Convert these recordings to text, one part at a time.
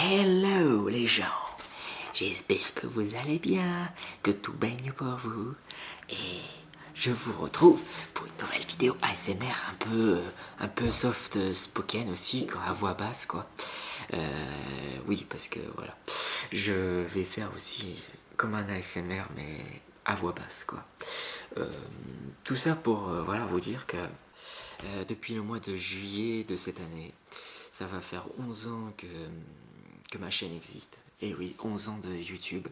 Hello les gens, j'espère que vous allez bien, que tout baigne pour vous et je vous retrouve pour une nouvelle vidéo ASMR un peu soft spoken aussi, quoi, à voix basse quoi. Oui parce que voilà, je vais faire aussi comme un ASMR mais à voix basse quoi. Tout ça pour voilà, vous dire que depuis le mois de juillet de cette année, ça va faire 11 ans que ma chaîne existe. Et oui, 11 ans de YouTube.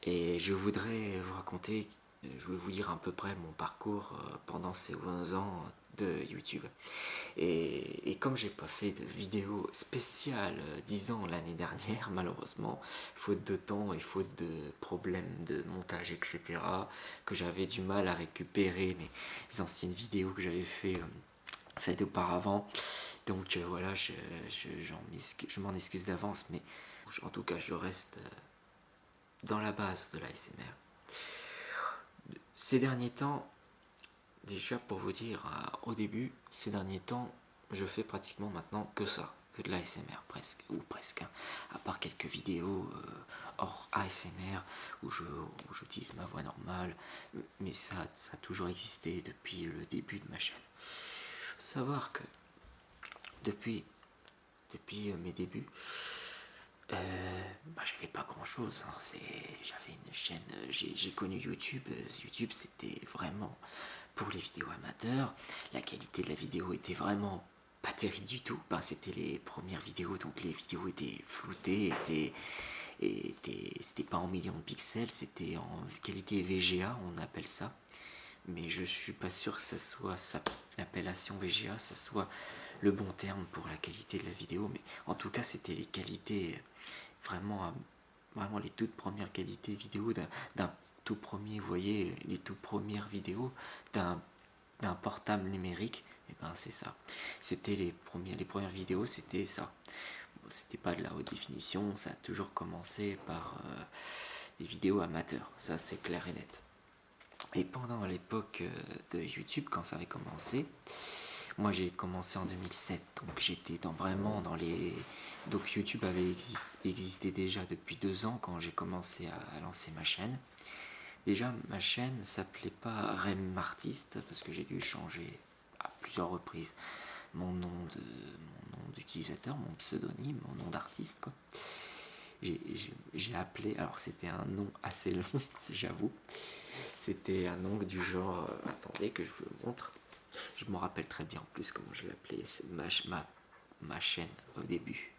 Et je voudrais vous raconter, je vais vous dire à peu près mon parcours pendant ces 11 ans de YouTube. Et comme j'ai pas fait de vidéo spéciale 10 ans l'année dernière, malheureusement, faute de temps et faute de problèmes de montage, etc., que j'avais du mal à récupérer mes anciennes vidéos que j'avais faites auparavant. Donc voilà, je m'en excuse d'avance, mais en tout cas, je reste dans la base de l'ASMR. Ces derniers temps, déjà pour vous dire, au début, ces derniers temps, je fais pratiquement maintenant que ça, que de l'ASMR presque, ou presque, hein, à part quelques vidéos hors ASMR où j'utilise ma voix normale, mais ça a toujours existé depuis le début de ma chaîne. Faut savoir que depuis mes débuts, j'avais pas grand chose, hein. J'avais une chaîne, j'ai connu YouTube. YouTube c'était vraiment pour les vidéos amateurs. La qualité de la vidéo était vraiment pas terrible du tout. C'était les premières vidéos, donc les vidéos étaient floutées, c'était pas en millions de pixels, c'était en qualité VGA, on appelle ça. Mais je suis pas sûr que ça soit l'appellation VGA, ça soit le bon terme pour la qualité de la vidéo, mais en tout cas c'était les qualités vraiment, vraiment les toutes premières qualités vidéo d'un tout premier, vous voyez, les toutes premières vidéos d'un portable numérique. Et ben c'est ça, c'était les premières vidéos, c'était ça. C'était pas de la haute définition, ça a toujours commencé par des vidéos amateurs, ça c'est clair et net. Et pendant l'époque de YouTube, quand ça avait commencé, moi j'ai commencé en 2007, donc j'étais vraiment dans les... Donc YouTube avait existé déjà depuis 2 ans quand j'ai commencé à lancer ma chaîne. Déjà ma chaîne s'appelait pas Rem Artiste, parce que j'ai dû changer à plusieurs reprises mon nom d'utilisateur, mon pseudonyme, mon nom d'artiste quoi. J'ai appelé, alors c'était un nom assez long, j'avoue. C'était un nom du genre, attendez que je vous le montre. Je me rappelle très bien en plus comment je l'ai appelé, c'est ma chaîne au début.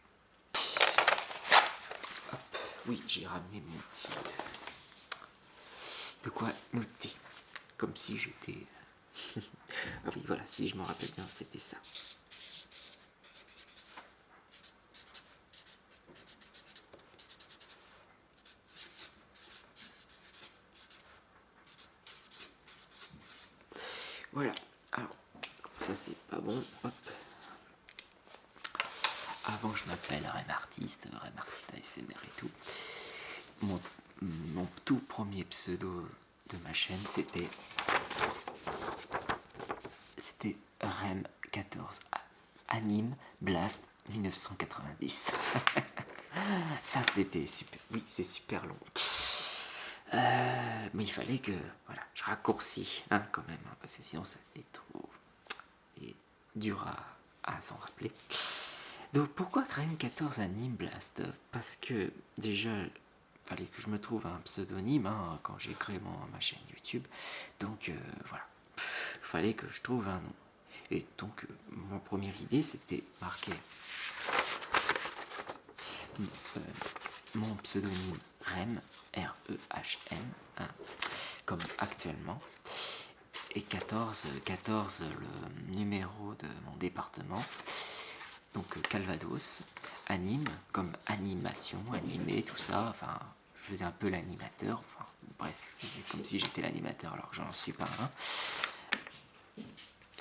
Hop, oui, j'ai ramené mon petit... de quoi noter, comme si j'étais... ah oui, voilà, si je me rappelle bien, c'était ça. Voilà, alors, ça c'est pas bon, hop. Avant je m'appelle Rem Artiste ASMR et tout. Mon tout premier pseudo de ma chaîne c'était Rem 14 Anime Blast 1990. Ça c'était super, oui c'est super long. Mais il fallait que voilà, je raccourcis hein, quand même, hein, parce que sinon ça c'est trop dur à s'en rappeler. Donc pourquoi Rem 14 Anime Blast? Parce que déjà fallait que je me trouve un pseudonyme hein, quand j'ai créé ma chaîne YouTube. Donc voilà, fallait que je trouve un nom. Et donc mon première idée c'était marquer mon pseudonyme Rem, R-E-H-M, hein, comme actuellement, et 14 le numéro de mon département, donc Calvados, anime, comme animation, animé, tout ça, enfin, je faisais un peu l'animateur, enfin, bref, c'est comme si j'étais l'animateur alors que j'en suis pas un.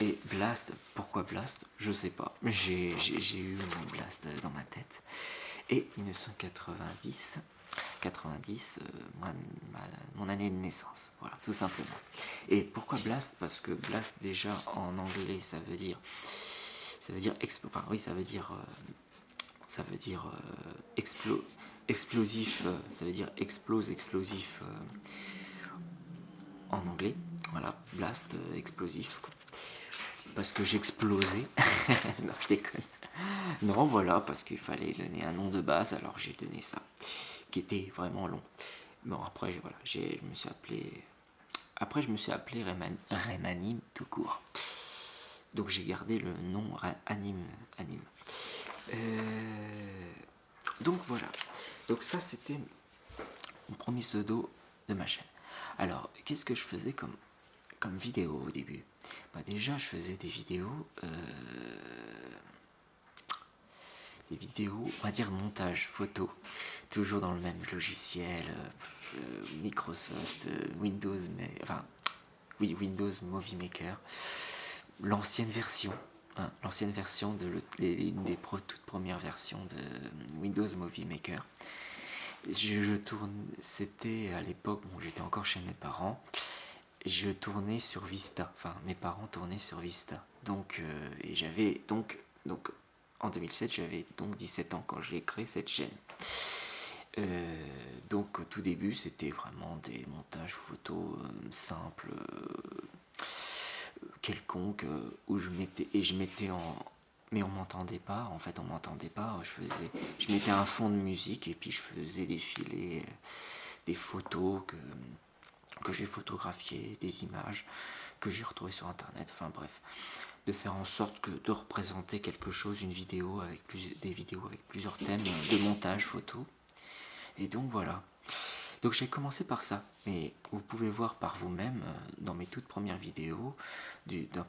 Et Blast, pourquoi Blast? Je sais pas, j'ai eu mon Blast dans ma tête. Et 1990, mon année de naissance, voilà, tout simplement. Et pourquoi Blast? Parce que Blast déjà en anglais ça veut dire ça veut dire explosif, ça veut dire explose, explosif en anglais. Voilà, blast, explosif. Parce que j'explosais. Non, je déconne. Non, voilà, parce qu'il fallait donner un nom de base, alors j'ai donné ça, qui était vraiment long. Bon, après, voilà, je me suis appelé. Après, je me suis appelé Remanim tout court. Donc j'ai gardé le nom Anime. Donc voilà. Donc ça, c'était mon premier pseudo de ma chaîne. Alors, qu'est-ce que je faisais comme vidéo au début? Bah déjà, je faisais des vidéos, on va dire montage photo, toujours dans le même logiciel, Microsoft, Windows, mais enfin, oui, Windows Movie Maker, l'ancienne version, hein, l'ancienne version de une des toutes premières versions de Windows Movie Maker. Je tourne, c'était à l'époque où j'étais encore chez mes parents. Je tournais sur Vista, enfin mes parents tournaient sur Vista. Donc, et j'avais donc en 2007, j'avais donc 17 ans quand j'ai créé cette chaîne. Donc au tout début, c'était vraiment des montages photos simples, quelconques, où je mettais en... Mais on m'entendait pas, en fait on m'entendait pas, je mettais un fond de musique et puis je faisais défiler des photos que j'ai photographiées, des images que j'ai retrouvées sur internet, enfin bref, de faire en sorte de représenter quelque chose, une vidéo avec des vidéos avec plusieurs thèmes de montage photo. Et donc voilà. Donc j'ai commencé par ça, mais vous pouvez voir par vous-même dans mes toutes premières vidéos,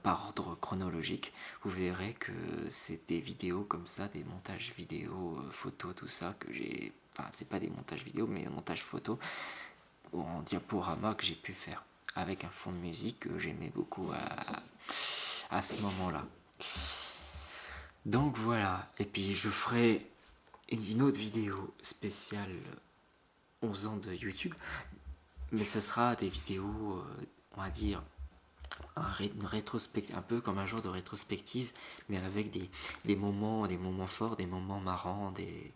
par ordre chronologique, vous verrez que c'est des vidéos comme ça, des montages vidéo, photos, tout ça, que j'ai... Enfin, c'est pas des montages vidéo, mais des montages photos en diaporama que j'ai pu faire, avec un fond de musique que j'aimais beaucoup à ce moment-là. Donc voilà, et puis je ferai une autre vidéo spéciale 11 ans de YouTube, mais ce sera des vidéos, on va dire, une rétrospective, un peu comme un genre de rétrospective, mais avec des moments forts, des moments marrants, des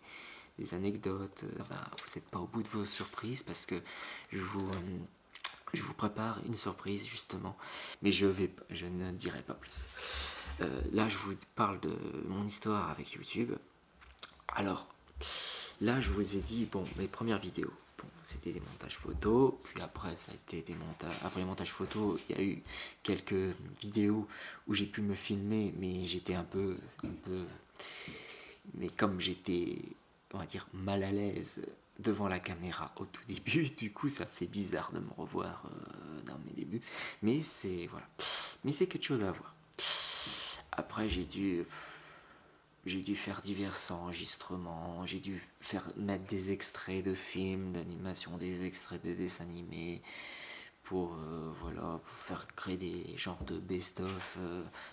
anecdotes. Ben, vous n'êtes pas au bout de vos surprises parce que je vous prépare une surprise justement, mais je ne dirai pas plus. Là, je vous parle de mon histoire avec YouTube. Alors, là, je vous ai dit, bon, mes premières vidéos, bon, c'était des montages photos, puis après, ça a été des montages. Après les montages photos, il y a eu quelques vidéos où j'ai pu me filmer, mais j'étais un peu. Mais comme j'étais, on va dire, mal à l'aise devant la caméra au tout début, du coup, ça fait bizarre de me revoir dans mes débuts. Mais c'est. Voilà. Mais c'est quelque chose à voir. Après, j'ai dû faire divers enregistrements, j'ai dû mettre des extraits de films, d'animation, des extraits de dessins animés pour voilà, pour faire créer des genres de best-of,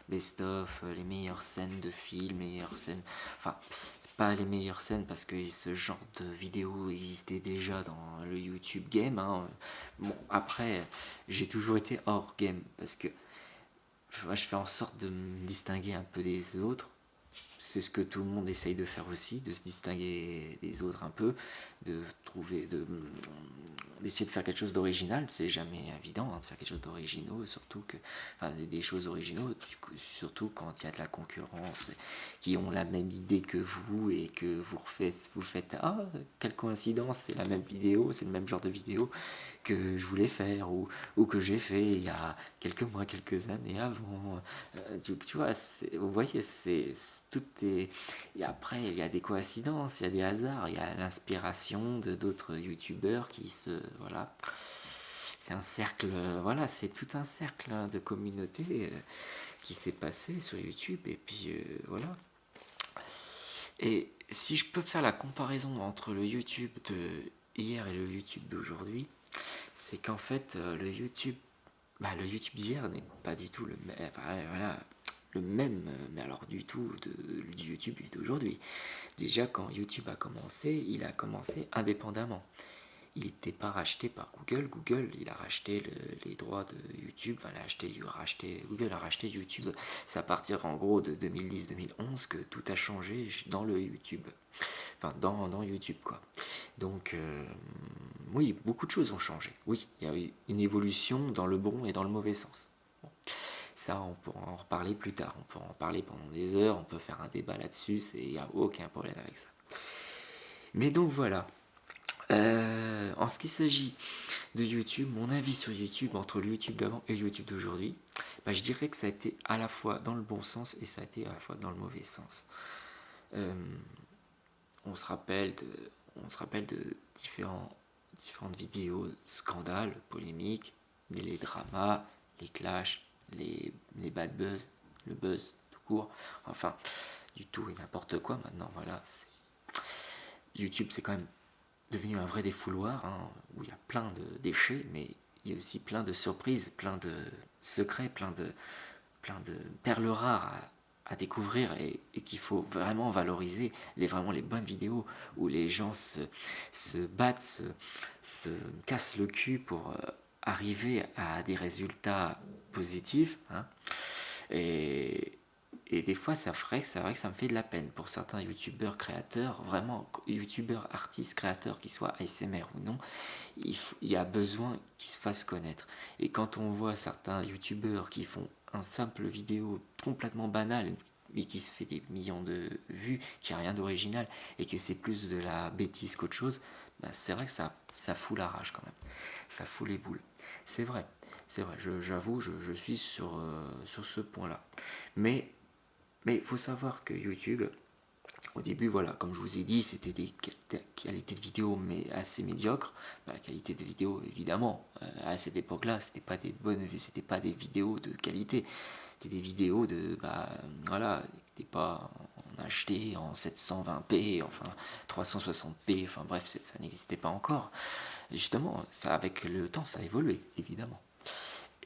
les meilleures scènes de films, meilleures scènes, enfin pas les meilleures scènes parce que ce genre de vidéo existait déjà dans le YouTube game. Hein. Bon, après, j'ai toujours été hors game parce que moi, je fais en sorte de me distinguer un peu des autres. C'est ce que tout le monde essaye de faire aussi, de se distinguer des autres un peu, d'essayer de faire quelque chose d'original. C'est jamais évident hein, de faire quelque chose d'original, surtout que, enfin, des choses originaux, surtout quand il y a de la concurrence, qui ont la même idée que vous et que vous faites ah quelle coïncidence, c'est la même vidéo, c'est le même genre de vidéo que je voulais faire ou que j'ai fait il y a quelques mois, quelques années avant. Tu vois, vous voyez, tout est. Et après, il y a des coïncidences, il y a des hasards, il y a l'inspiration de d'autres youtubeurs qui se. Voilà. C'est un cercle, voilà, c'est tout un cercle hein, de communauté qui s'est passé sur YouTube, et puis voilà. Et si je peux faire la comparaison entre le YouTube de hier et le YouTube d'aujourd'hui, c'est qu'en fait, le YouTube d'hier n'est pas du tout le même, voilà, le même, mais alors du tout, du YouTube d'aujourd'hui. Déjà, quand YouTube a commencé, il a commencé indépendamment. il n'était pas racheté par Google. Google, il a racheté les droits de YouTube. Enfin, Google a racheté YouTube. C'est à partir en gros de 2010-2011 que tout a changé dans le YouTube. Enfin, dans YouTube, quoi. Donc, oui, beaucoup de choses ont changé. Oui, il y a eu une évolution dans le bon et dans le mauvais sens. Bon, ça, on pourra en reparler plus tard. On pourra en parler pendant des heures. On peut faire un débat là-dessus. Il n'y a aucun problème avec ça. Mais donc, voilà. En ce qui s'agit de YouTube, mon avis sur YouTube, entre le YouTube d'avant et le YouTube d'aujourd'hui, bah, je dirais que ça a été à la fois dans le bon sens et ça a été à la fois dans le mauvais sens. On se rappelle de différentes vidéos, scandales, polémiques, les dramas, les clashs, les bad buzz, le buzz tout court, enfin, du tout et n'importe quoi maintenant, voilà. YouTube, c'est quand même devenu un vrai défouloir, hein, où il y a plein de déchets, mais il y a aussi plein de surprises, plein de secrets, plein de perles rares à découvrir et qu'il faut vraiment valoriser, vraiment les bonnes vidéos où les gens se battent, se cassent le cul pour arriver à des résultats positifs, hein. Et, et des fois, c'est vrai que ça me fait de la peine pour certains youtubeurs créateurs, vraiment youtubeurs artistes créateurs, qu'ils soient ASMR ou non, il y a besoin qu'ils se fassent connaître. Et quand on voit certains youtubeurs qui font un simple vidéo complètement banale, mais qui se fait des millions de vues, qui n'a rien d'original, et que c'est plus de la bêtise qu'autre chose, bah c'est vrai que ça fout la rage quand même. Ça fout les boules. C'est vrai, j'avoue, je suis sur ce point-là. Mais il faut savoir que YouTube, au début, voilà, comme je vous ai dit, c'était des qualités de vidéo mais assez médiocres. La qualité de vidéo, évidemment, à cette époque-là, c'était pas des bonnes vues, c'était pas des vidéos de qualité. C'était des vidéos de, voilà, n'étaient pas en HD, en 720p, enfin 360p, enfin bref, ça n'existait pas encore. Et justement, ça, avec le temps, ça a évolué, évidemment.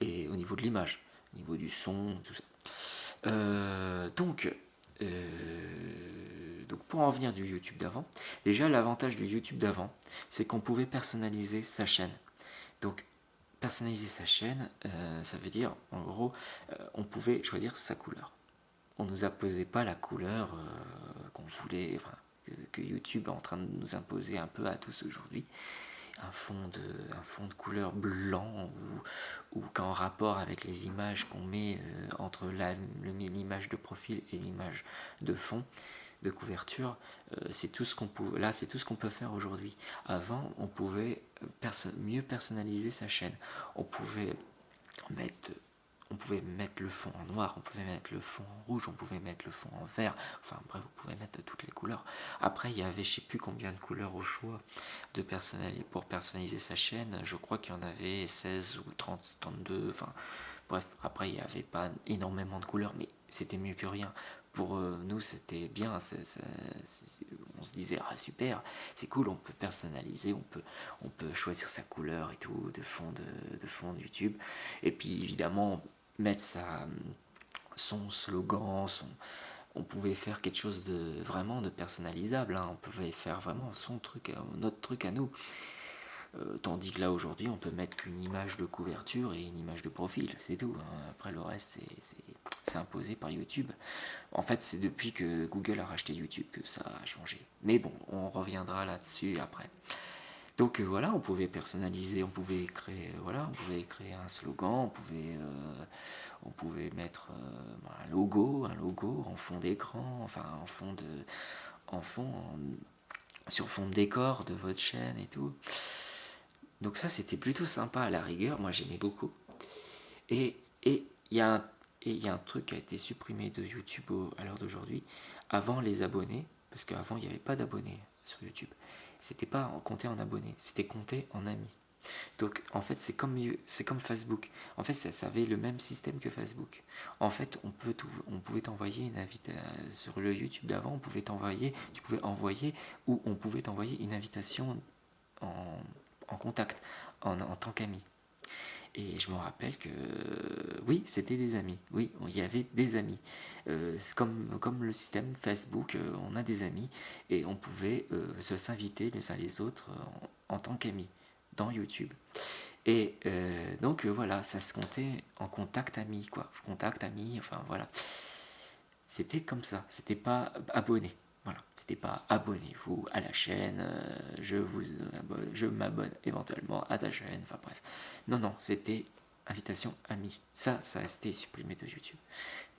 Et au niveau de l'image, au niveau du son, tout ça. Donc pour en venir du YouTube d'avant, déjà l'avantage du YouTube d'avant, c'est qu'on pouvait personnaliser sa chaîne. Donc personnaliser sa chaîne, ça veut dire en gros, on pouvait choisir sa couleur. On ne nous imposait pas la couleur qu'on voulait, enfin, que YouTube est en train de nous imposer un peu à tous aujourd'hui. Un fond de couleur blanc ou qu'en rapport avec les images qu'on met entre l'image de profil et l'image de fond de couverture, c'est tout ce qu'on peut, là c'est tout ce qu'on peut faire aujourd'hui. Avant, on pouvait mieux personnaliser sa chaîne. On pouvait mettre le fond en noir, on pouvait mettre le fond en rouge, on pouvait mettre le fond en vert, enfin bref, vous pouvez mettre toutes les couleurs. Après, il y avait je sais plus combien de couleurs au choix pour personnaliser sa chaîne, je crois qu'il y en avait 16 ou 30, 32, enfin bref, après il n'y avait pas énormément de couleurs, mais c'était mieux que rien. Pour nous, c'était bien, on se disait, ah super, c'est cool, on peut personnaliser, on peut choisir sa couleur et tout, de fond de YouTube. Et puis évidemment, mettre son slogan, on pouvait faire quelque chose de vraiment de personnalisable, hein. On pouvait faire vraiment son truc, notre truc à nous. Tandis que là aujourd'hui on peut mettre qu'une image de couverture et une image de profil, c'est tout, hein. Après le reste c'est imposé par YouTube. En fait c'est depuis que Google a racheté YouTube que ça a changé. Mais bon, on reviendra là-dessus après. Donc voilà, on pouvait personnaliser, on pouvait créer un slogan, on pouvait mettre un logo en fond d'écran, enfin en fond, sur fond de décor de votre chaîne et tout. Donc ça c'était plutôt sympa à la rigueur, moi j'aimais beaucoup. Et il y a un truc qui a été supprimé de YouTube à l'heure d'aujourd'hui. Avant les abonnés, parce qu'avant il n'y avait pas d'abonnés sur YouTube, c'était pas compté en abonnés, c'était compté en amis. Donc en fait c'est comme Facebook. En fait ça avait le même système que Facebook. En fait on pouvait t'envoyer une invitation sur le YouTube d'avant, tu pouvais envoyer ou on pouvait t'envoyer une invitation en contact en tant qu'ami. Et je me rappelle que oui, c'était des amis. Oui, il y avait des amis. C'est comme le système Facebook, on a des amis et on pouvait s'inviter les uns les autres en tant qu'ami dans YouTube. Et donc voilà, ça se comptait en contact ami, quoi. Contact ami, enfin voilà. C'était comme ça, c'était pas abonné. Voilà, c'était pas abonnez-vous à la chaîne, je m'abonne éventuellement à ta chaîne, enfin bref. Non, non, c'était invitation ami. Ça a été supprimé de YouTube.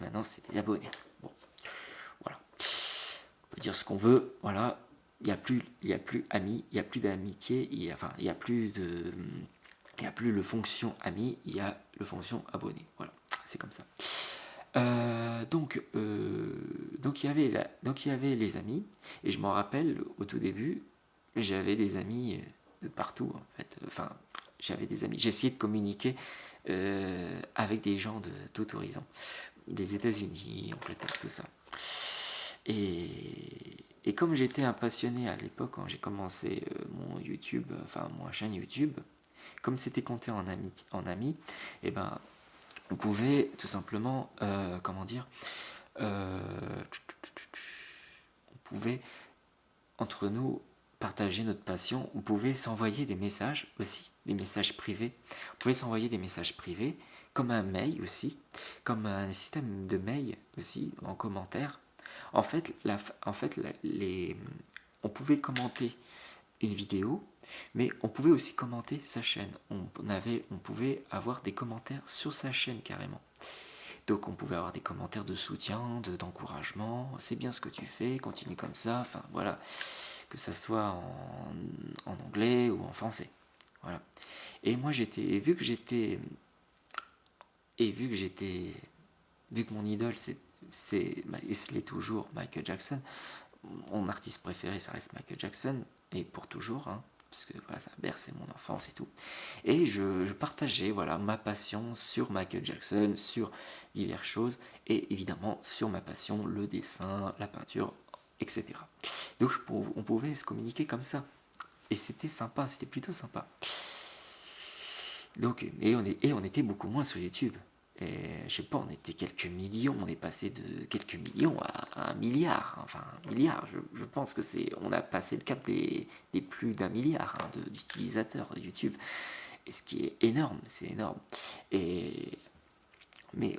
Maintenant, c'est des abonnés. Bon, voilà. On peut dire ce qu'on veut, voilà. Il n'y a plus amis, il n'y a plus d'amitié, enfin, il n'y a plus de. Il n'y a plus le fonction ami, il y a le fonction abonné. Voilà, c'est comme ça. Donc il y avait les amis, et je m'en rappelle au tout début, j'avais des amis de partout en fait. Enfin, j'avais des amis. J'essayais de communiquer avec des gens de tout horizon, des États-Unis, Angleterre, tout ça. Et comme j'étais un passionné à l'époque quand j'ai commencé mon YouTube, enfin mon chaîne YouTube, comme c'était compté en ami, et ben on pouvait tout simplement, comment dire, on pouvait entre nous partager notre passion, on pouvait s'envoyer des messages aussi, des messages privés, on pouvait s'envoyer des messages privés, comme un mail aussi, comme un système de mail aussi, en commentaire. En fait, on pouvait commenter une vidéo, mais on pouvait aussi commenter sa chaîne. On pouvait avoir des commentaires sur sa chaîne carrément. Donc on pouvait avoir des commentaires de soutien, d'encouragement, c'est bien ce que tu fais, continue comme ça, enfin voilà, que ça soit en anglais ou en français. Voilà. Et moi vu que mon idole et ce l'est toujours, Michael Jackson, mon artiste préféré ça reste Michael Jackson, et pour toujours, hein, parce que voilà, ça a bercé mon enfance et tout. Et je partageais voilà, ma passion sur Michael Jackson, sur diverses choses, et évidemment sur ma passion, le dessin, la peinture, etc. Donc on pouvait se communiquer comme ça. Et c'était sympa, c'était plutôt sympa. Donc, et on était beaucoup moins sur YouTube. Et je sais pas, on était quelques millions, on est passé de quelques millions à un milliard. Enfin, un milliard, je pense que on a passé le cap des plus d'un milliard hein, d'utilisateurs de YouTube. Et ce qui est énorme, c'est énorme. Et, mais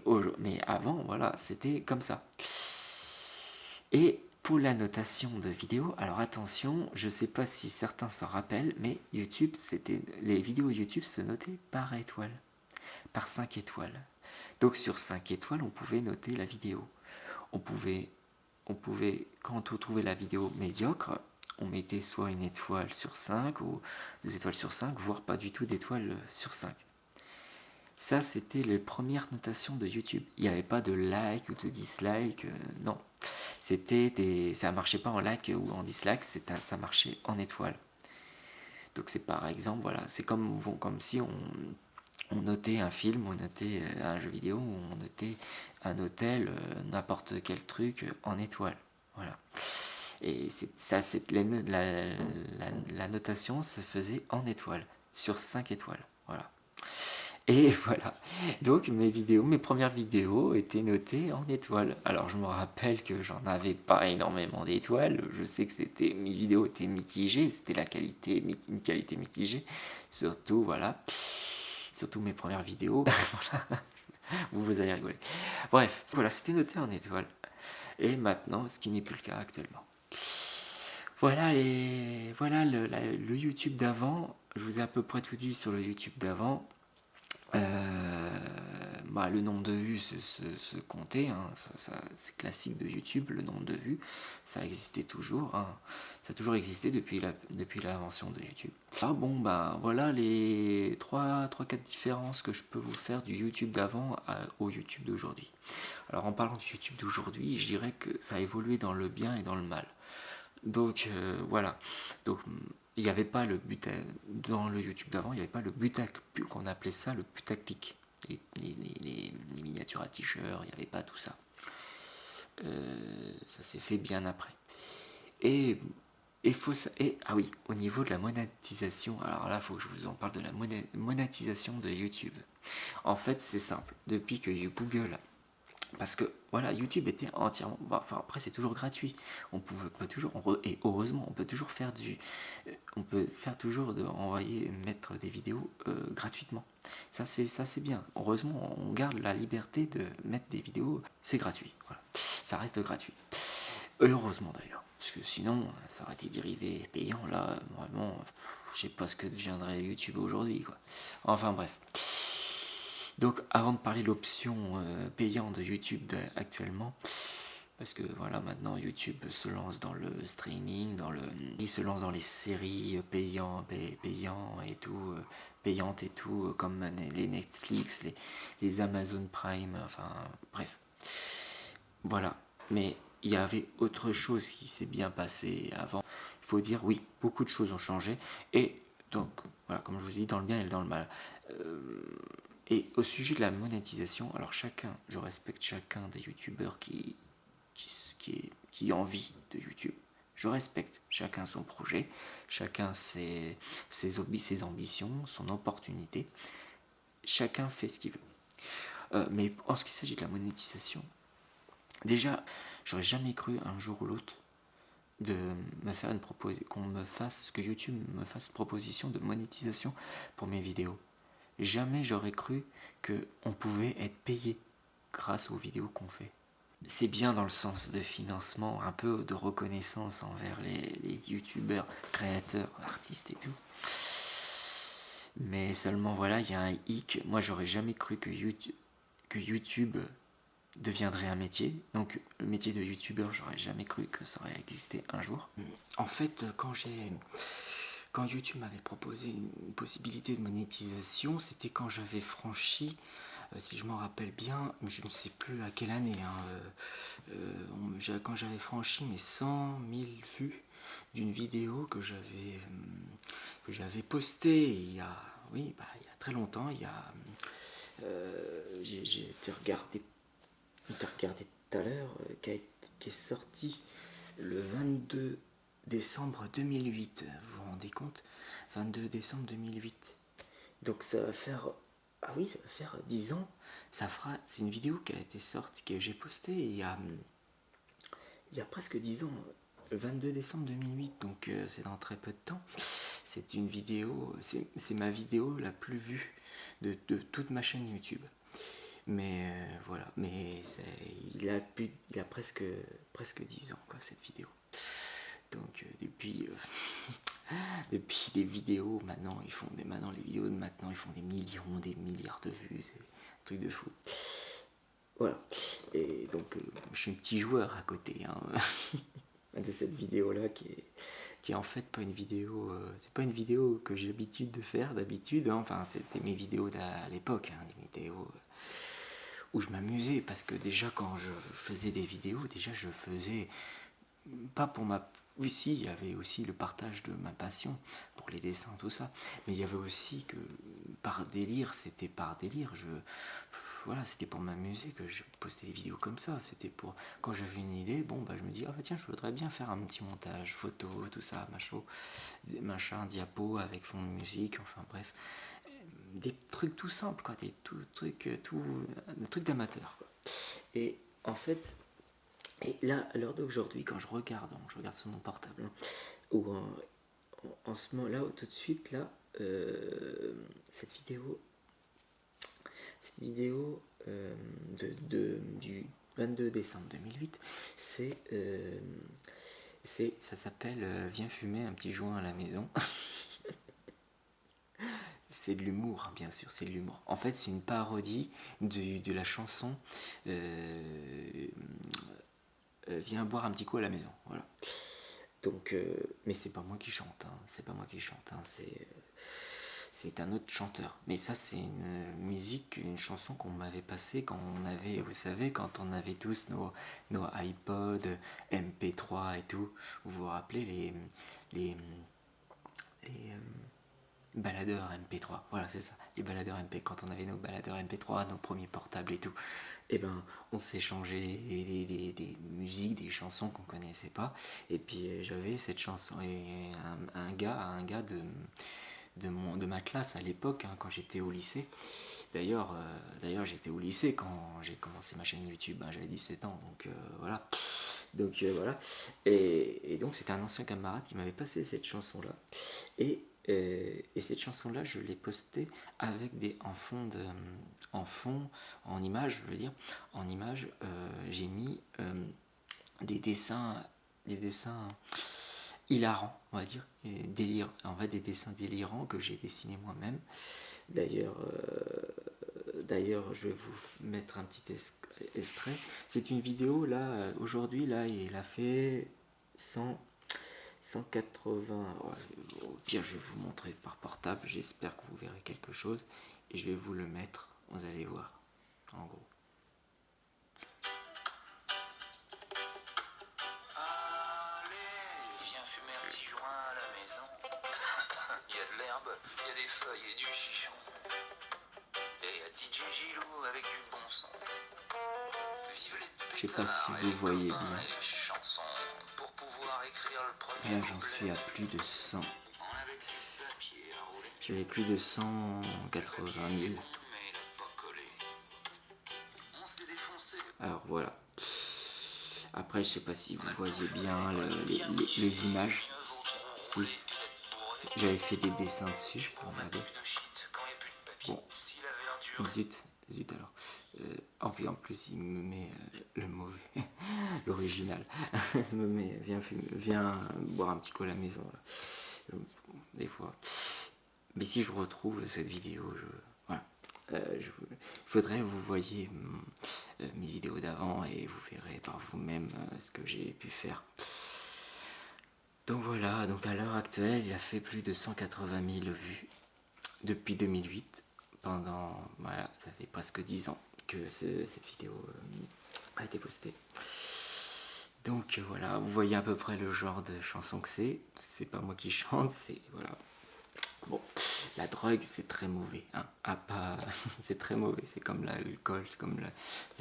avant, voilà, c'était comme ça. Et pour la notation de vidéo, alors attention, je sais pas si certains s'en rappellent, mais YouTube, les vidéos YouTube se notaient par étoile, par 5 étoiles. Donc sur 5 étoiles, on pouvait noter la vidéo. On pouvait, quand on trouvait la vidéo médiocre, on mettait soit une étoile sur 5 ou 2 étoiles sur 5, voire pas du tout d'étoiles sur 5. Ça, c'était les premières notations de YouTube. Il n'y avait pas de like ou de dislike, non. Ça marchait pas en like ou en dislike, ça marchait en étoile. Donc c'est par exemple, voilà, c'est comme si on notait un film, on notait un jeu vidéo, on notait un hôtel, n'importe quel truc en étoile. Voilà. Et la notation se faisait en étoiles, sur 5 étoiles. Voilà. Et voilà, donc mes premières vidéos étaient notées en étoiles. Alors je me rappelle que j'en avais pas énormément d'étoiles, je sais que mes vidéos étaient mitigées, c'était une qualité mitigée, surtout voilà, surtout mes premières vidéos, voilà. Vous allez rigoler. Bref, voilà, c'était noté en étoiles. Et maintenant, ce qui n'est plus le cas actuellement. Voilà, le YouTube d'avant, je vous ai à peu près tout dit sur le YouTube d'avant. Le nombre de vues se comptait, hein, c'est classique de YouTube, le nombre de vues, ça existait toujours, hein, ça a toujours existé depuis l'invention de YouTube. Ah bon, voilà les 3-4 différences que je peux vous faire du YouTube d'avant au YouTube d'aujourd'hui. Alors en parlant du YouTube d'aujourd'hui, je dirais que ça a évolué dans le bien et dans le mal. Donc voilà. Donc il n'y avait pas le but dans le YouTube d'avant, il n'y avait pas le qu'on appelait ça le putaclic. Les miniatures à t-shirt, il n'y avait pas tout ça. Ça s'est fait bien après. Et ah oui, au niveau de la monétisation, alors là, il faut que je vous en parle de la monétisation de YouTube. En fait, c'est simple. Depuis que Google Parce que voilà, YouTube était entièrement. Enfin, après, c'est toujours gratuit. Peut toujours. Et heureusement, on peut toujours faire du. On peut faire toujours mettre des vidéos gratuitement. Ça, c'est bien. Heureusement, on garde la liberté de mettre des vidéos. C'est gratuit. Voilà. Ça reste gratuit. Heureusement d'ailleurs. Parce que sinon, ça aurait été dérivé payant. Là, vraiment, je sais pas ce que deviendrait YouTube aujourd'hui, quoi. Enfin, bref. Donc avant de parler de l'option payante de YouTube actuellement, parce que voilà, maintenant YouTube se lance dans le streaming, il se lance dans les séries payants et tout, payantes et tout, comme les Netflix, les Amazon Prime, enfin bref. Voilà. Mais il y avait autre chose qui s'est bien passé avant. Il faut dire, oui, beaucoup de choses ont changé. Et donc, voilà, comme je vous ai dit, dans le bien et dans le mal. Et au sujet de la monétisation, alors je respecte chacun des youtubeurs qui a envie de YouTube. Je respecte chacun son projet, chacun ses ambitions, son opportunité. Chacun fait ce qu'il veut. Mais en ce qui s'agit de la monétisation, déjà, j'aurais jamais cru un jour ou l'autre de me faire une que YouTube me fasse une proposition de monétisation pour mes vidéos. Jamais j'aurais cru qu'on pouvait être payé grâce aux vidéos qu'on fait. C'est bien dans le sens de financement, un peu de reconnaissance envers les youtubeurs, créateurs, artistes et tout. Mais seulement voilà, il y a un hic. Moi j'aurais jamais cru que YouTube deviendrait un métier. Donc le métier de youtubeur, j'aurais jamais cru que ça aurait existé un jour. En fait, quand YouTube m'avait proposé une possibilité de monétisation, c'était quand j'avais franchi, si je m'en rappelle bien, mais je ne sais plus à quelle année, hein, quand j'avais franchi mes 100 000 vues d'une vidéo que j'avais postée oui, il y a très longtemps, j'ai été regarder tout à l'heure, qui est sorti le 22 décembre 2008. Vous vous rendez compte? 22 décembre 2008. Donc ça va faire... Ah oui, ça va faire 10 ans. C'est une vidéo qui a été sortie, que j'ai postée il y a presque 10 ans. Le 22 décembre 2008, donc c'est dans très peu de temps. C'est une vidéo, c'est ma vidéo la plus vue de toute ma chaîne YouTube. Mais voilà, mais il a presque 10 ans, quoi, cette vidéo. Donc depuis les vidéos, maintenant les vidéos de maintenant, ils font des millions, des milliards de vues, c'est un truc de fou. Voilà. Et donc je suis un petit joueur à côté, hein, de cette vidéo-là qui est en fait pas une vidéo, c'est pas une vidéo que j'ai l'habitude de faire d'habitude, hein. Enfin c'était mes vidéos à l'époque, hein, des vidéos où je m'amusais, parce que déjà quand je faisais des vidéos, déjà je faisais pas pour ma... Oui, si, il y avait aussi le partage de ma passion pour les dessins, tout ça, mais il y avait aussi que c'était par délire, voilà, c'était pour m'amuser que je postais des vidéos comme ça. C'était pour quand j'avais une idée, bon bah je me dis ah bah tiens, je voudrais bien faire un petit montage photo, tout ça, machin, diapo avec fond de musique, enfin bref, des trucs tout simples, quoi, des trucs d'amateur, quoi. Et en fait, là, à l'heure d'aujourd'hui, quand je regarde sur mon portable, hein, ou en ce moment là, tout de suite là, cette vidéo du 22 décembre 2008, ça s'appelle Viens fumer un petit joint à la maison. C'est de l'humour, hein, bien sûr, c'est de l'humour. En fait, c'est une parodie de la chanson Viens boire un petit coup à la maison. Voilà. Donc, mais c'est pas moi qui chante, hein, c'est pas moi qui chante, hein, c'est un autre chanteur. Mais ça, c'est une musique, une chanson qu'on m'avait passée quand on avait, vous savez, quand on avait tous nos iPods, MP3 et tout. Vous vous rappelez les baladeurs MP3, voilà, c'est ça, les baladeurs MP, quand on avait nos baladeurs MP3, nos premiers portables et tout, et ben on s'échangeait des musiques, des chansons qu'on connaissait pas, et puis j'avais cette chanson, et un gars de ma classe à l'époque, hein, quand j'étais au lycée. D'ailleurs, j'étais au lycée quand j'ai commencé ma chaîne YouTube, hein, j'avais 17 ans, donc voilà. Donc voilà. Et donc c'était un ancien camarade qui m'avait passé cette chanson-là. Et cette chanson-là, je l'ai postée avec en fond, en image, je veux dire, en image, j'ai mis des dessins, des dessins hilarants, on va dire, et en fait des dessins délirants que j'ai dessinés moi-même. D'ailleurs, je vais vous mettre un petit extrait. C'est une vidéo là, aujourd'hui, là, il a fait 180. Au pire, je vais vous montrer par portable. J'espère que vous verrez quelque chose. Et je vais vous le mettre. Vous allez voir. En gros. Allez, viens fumer un petit joint à la maison. Il y a de l'herbe, il y a des feuilles et du chichon. Et il y a DJ Gilou avec du bon son. Vive les Je sais pas si pétards et vous les voyez copains bien. et les chansons. Pour pouvoir écrire le premier Là, j'en couplet. suis à plus de 100. On avait du papier à rouler. J'avais plus de 180 000. Mais il a pas collé. On s'est défoncé. Alors voilà. Après, je sais pas si vous voyez bien les images. Si. J'avais fait des dessins dessus. Regardez. Bon. Zut alors. Oh, puis en plus, il me met le mauvais. L'original. Il me met, viens boire un petit coup à la maison. Là. Des fois. Mais si je retrouve cette vidéo, voilà. Il faudrait que vous voyez mes vidéos d'avant et vous verrez par vous-même ce que j'ai pu faire. Donc voilà, donc à l'heure actuelle, il a fait plus de 180 000 vues depuis 2008. Voilà, ça fait presque 10 ans que cette vidéo a été postée. Donc voilà, vous voyez à peu près le genre de chanson que c'est. C'est pas moi qui chante, c'est voilà. Bon, la drogue, c'est très mauvais. Hein. C'est très mauvais. C'est comme l'alcool, comme la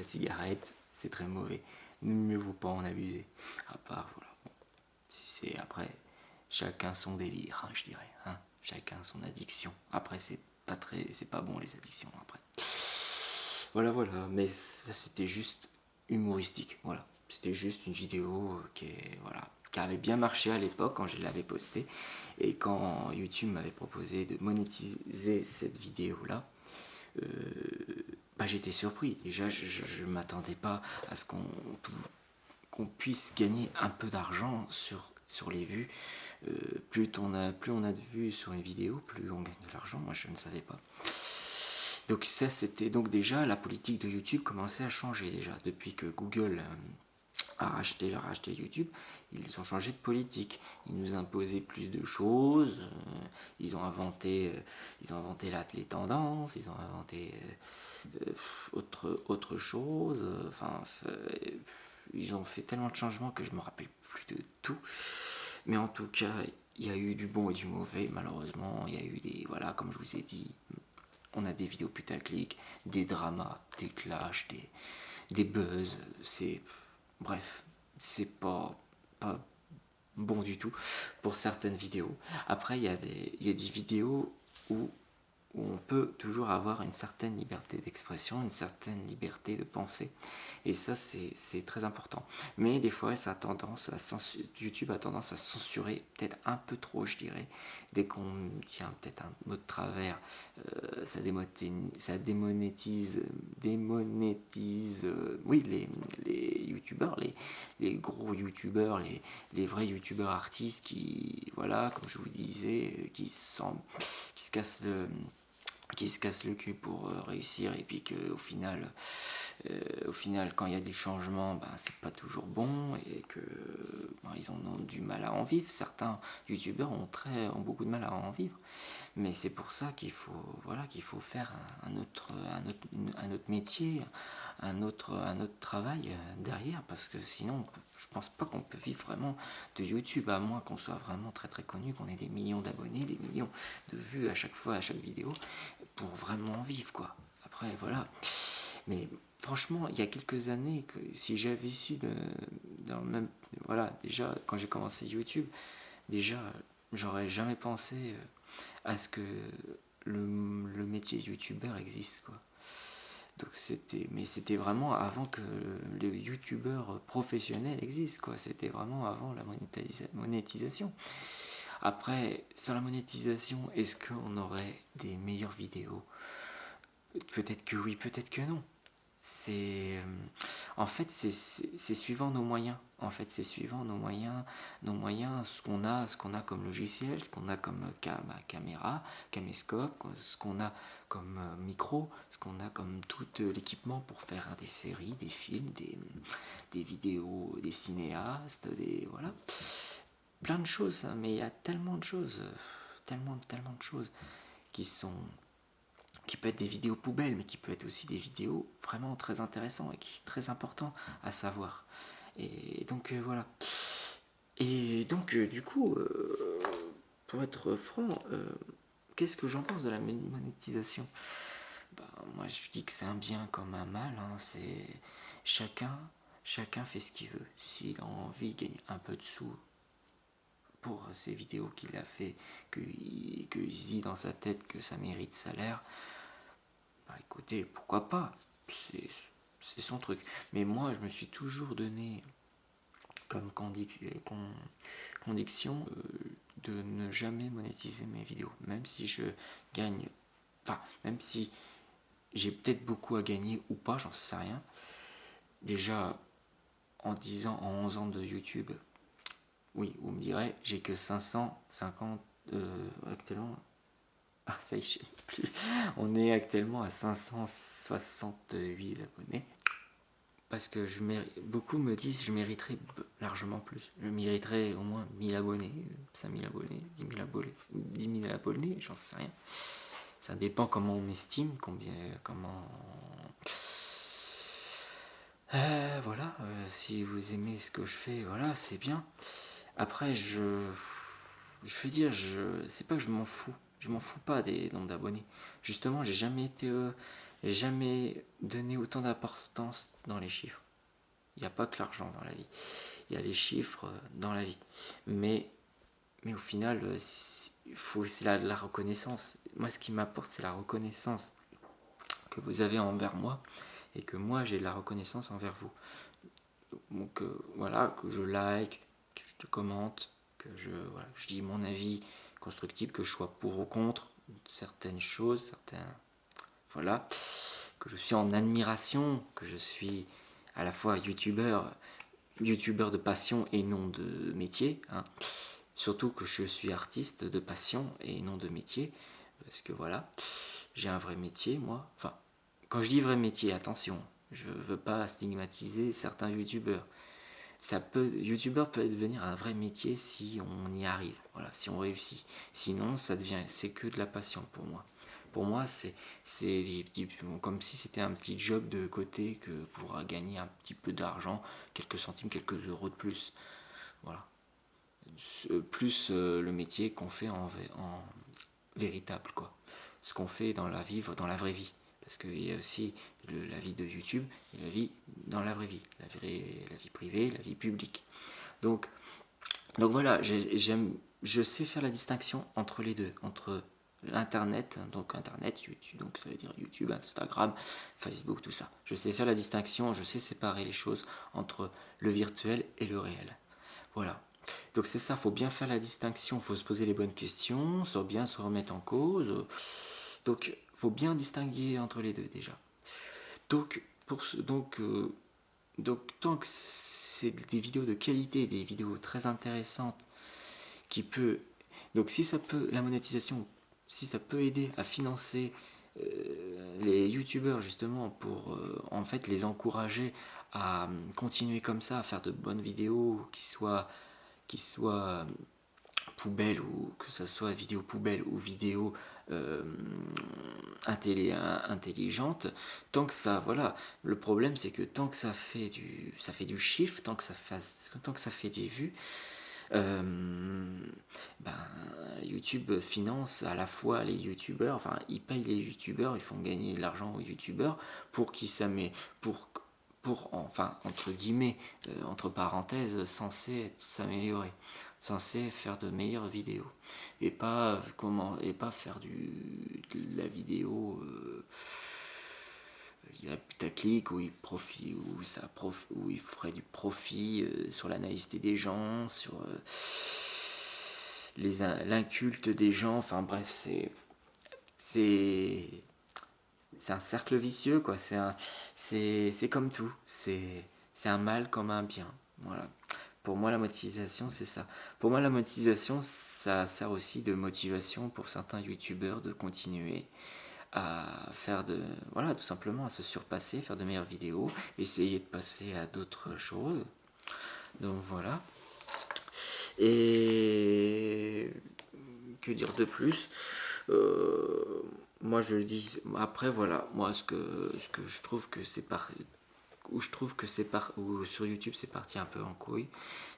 cigarette. C'est très mauvais. Mieux vaut pas en abuser. À part, voilà. Bon, si c'est après, chacun son délire, hein, je dirais. Hein. Chacun son addiction. Après, c'est pas bon les addictions. Après. Voilà. Mais ça, c'était juste humoristique. Voilà. C'était juste une vidéo qui avait bien marché à l'époque quand je l'avais postée. Et quand YouTube m'avait proposé de monétiser cette vidéo-là, j'étais surpris. Déjà, je ne m'attendais pas à ce qu'on puisse gagner un peu d'argent sur les vues. Plus on a de vues sur une vidéo, plus on gagne de l'argent. Moi, je ne savais pas. Donc ça, c'était donc déjà la politique de YouTube commençait à changer déjà depuis que Google a racheté YouTube. Ils ont changé de politique. Ils nous imposaient plus de choses. Ils ont inventé les tendances. Ils ont inventé autre chose. Ils ont fait tellement de changements que je me rappelle plus de tout. Mais en tout cas, il y a eu du bon et du mauvais. Malheureusement, il y a eu comme je vous ai dit. On a des vidéos putaclic, des dramas, des clashs, des buzz. Bref, c'est pas bon du tout pour certaines vidéos. Après, il y a des vidéos où on peut toujours avoir une certaine liberté d'expression, une certaine liberté de penser. Et ça, c'est très important. Mais des fois, YouTube a tendance à censurer peut-être un peu trop, je dirais. Dès qu'on tient peut-être un mot de travers, ça démonétise oui, les youtubeurs, les gros youtubeurs, les vrais youtubeurs artistes qui, voilà, comme je vous disais, qui se cassent le cul pour réussir, et puis qu'au final, quand il y a des changements, c'est pas toujours bon, et que ils ont du mal à en vivre. Certains youtubeurs ont beaucoup de mal à en vivre, mais c'est pour ça qu'il faut faire un autre métier, un autre travail derrière, parce que sinon je pense pas qu'on peut vivre vraiment de YouTube, à moins qu'on soit vraiment très très connu, qu'on ait des millions d'abonnés, des millions de vues à chaque vidéo, pour vraiment en vivre, quoi. Après, voilà. Mais franchement, il y a quelques années, que si j'avais su dans le même, voilà, déjà quand j'ai commencé YouTube, déjà j'aurais jamais pensé à ce que le métier youtubeur existe, quoi. Donc c'était vraiment avant que le youtubeur professionnel existe, quoi. C'était vraiment avant la monétisation. Après, sur la monétisation, est-ce qu'on aurait des meilleures vidéos? Peut-être que oui, peut-être que non. C'est en fait c'est suivant nos moyens. En fait, c'est suivant nos moyens, ce qu'on a comme logiciel, ce qu'on a comme caméra, caméscope, ce qu'on a comme micro, ce qu'on a comme tout l'équipement pour faire des séries, des films, des vidéos, des cinéastes, des voilà, plein de choses. Hein, mais il y a tellement de choses, tellement de choses qui sont qui peut être des vidéos poubelles, mais qui peut être aussi des vidéos vraiment très intéressantes et qui sont très importants à savoir. Et donc voilà. Et donc du coup, pour être franc, qu'est-ce que j'en pense de la monétisation? Bah, moi je dis que c'est un bien comme un mal, hein. C'est chacun fait ce qu'il veut. S'il a envie de gagner un peu de sous pour ces vidéos qu'il a fait, qu'il se dit dans sa tête que ça mérite salaire, bah écoutez, pourquoi pas, c'est son truc. Mais moi, je me suis toujours donné comme condition de ne jamais monétiser mes vidéos. Même si je gagne, enfin, même si j'ai peut-être beaucoup à gagner ou pas, j'en sais rien. Déjà, en 10 ans, en 11 ans de YouTube, oui, vous me direz, j'ai que 550 actuellement. Ah, ça y est, je sais plus. On est actuellement à 568 abonnés. Parce que beaucoup me disent que je mériterais largement plus. Je mériterais au moins 1000 abonnés, 5000 abonnés, 10 000 abonnés, j'en sais rien. Ça dépend comment on m'estime, comment... voilà, si vous aimez ce que je fais, voilà, c'est bien. Après, je veux dire, c'est pas que je m'en fous. Je m'en fous pas des nombres d'abonnés. Justement, j'ai jamais donné autant d'importance dans les chiffres. Il n'y a pas que l'argent dans la vie. Il y a les chiffres dans la vie. Mais au final, c'est la reconnaissance. Moi, ce qui m'apporte, c'est la reconnaissance que vous avez envers moi et que moi, j'ai de la reconnaissance envers vous. Donc voilà, que je like, que je te commente, que je dis mon avis constructible, que je sois pour ou contre certaines choses, voilà, que je suis en admiration, que je suis à la fois youtubeur de passion et non de métier, hein. Surtout que je suis artiste de passion et non de métier, parce que voilà, j'ai un vrai métier moi. Enfin, quand je dis vrai métier, attention, je veux pas stigmatiser certains youtubeurs. Youtubeur peut devenir un vrai métier si on y arrive, voilà, si on réussit. Sinon, c'est que de la passion pour moi. Pour moi, c'est comme si c'était un petit job de côté que pour gagner un petit peu d'argent, quelques centimes, quelques euros de plus. Voilà. Plus le métier qu'on fait en véritable, quoi. Ce qu'on fait dans dans la vraie vie. Parce qu'il y a aussi la vie de YouTube et la vie dans la vraie vie. La vie privée, la vie publique. Donc voilà, je sais faire la distinction entre les deux. Entre Internet, YouTube, donc ça veut dire YouTube, Instagram, Facebook, tout ça. Je sais faire la distinction, je sais séparer les choses entre le virtuel et le réel. Voilà. Donc c'est ça, faut bien faire la distinction, faut se poser les bonnes questions, bien se remettre en cause. Donc faut bien distinguer entre les deux déjà. Donc tant que c'est des vidéos de qualité, des vidéos très intéressantes qui peut donc si ça peut la monétisation, si ça peut aider à financer les youtubeurs justement pour en fait les encourager à continuer comme ça, à faire de bonnes vidéos qui soient poubelle ou que ce soit vidéo poubelle ou vidéo intelligente, tant que ça, voilà, le problème c'est que tant que ça fait du chiffre, tant que ça fait des vues, ben, YouTube finance à la fois les youtubeurs, enfin ils payent les youtubeurs, ils font gagner de l'argent aux youtubeurs pour qu'ils pour enfin entre guillemets, entre parenthèses, censé s'améliorer. censé faire de meilleures vidéos et pas faire de la vidéo il y a putaclic où où il ferait du profit sur la naïveté des gens, sur l'inculte des gens. Enfin bref, c'est c'est un cercle vicieux, quoi. C'est comme tout. C'est un mal comme un bien. Voilà. Pour moi, la monétisation, c'est ça. Pour moi, la monétisation, ça sert aussi de motivation pour certains youtubeurs de continuer à faire voilà, tout simplement à se surpasser, faire de meilleures vidéos, essayer de passer à d'autres choses. Donc voilà. Et que dire de plus? Moi je le dis, après voilà, moi ce que je trouve que c'est où je trouve que où sur YouTube c'est parti un peu en couille,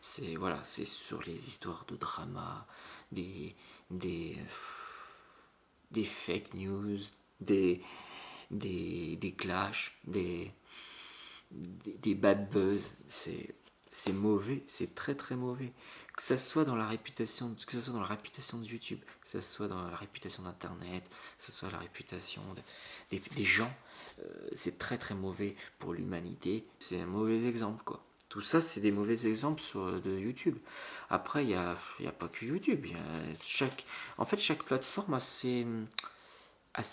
c'est voilà, c'est sur les histoires de drama, des des des fake news, des clashs, des bad buzz. C'est mauvais, c'est très très mauvais. Que ça soit dans la réputation, que ça soit dans la réputation de YouTube, que ça soit dans la réputation d'Internet, que ce soit la réputation des gens, c'est très très mauvais pour l'humanité. C'est un mauvais exemple, quoi. Tout ça, c'est des mauvais exemples de YouTube. Après, il y a pas que YouTube. En fait, chaque plateforme a ses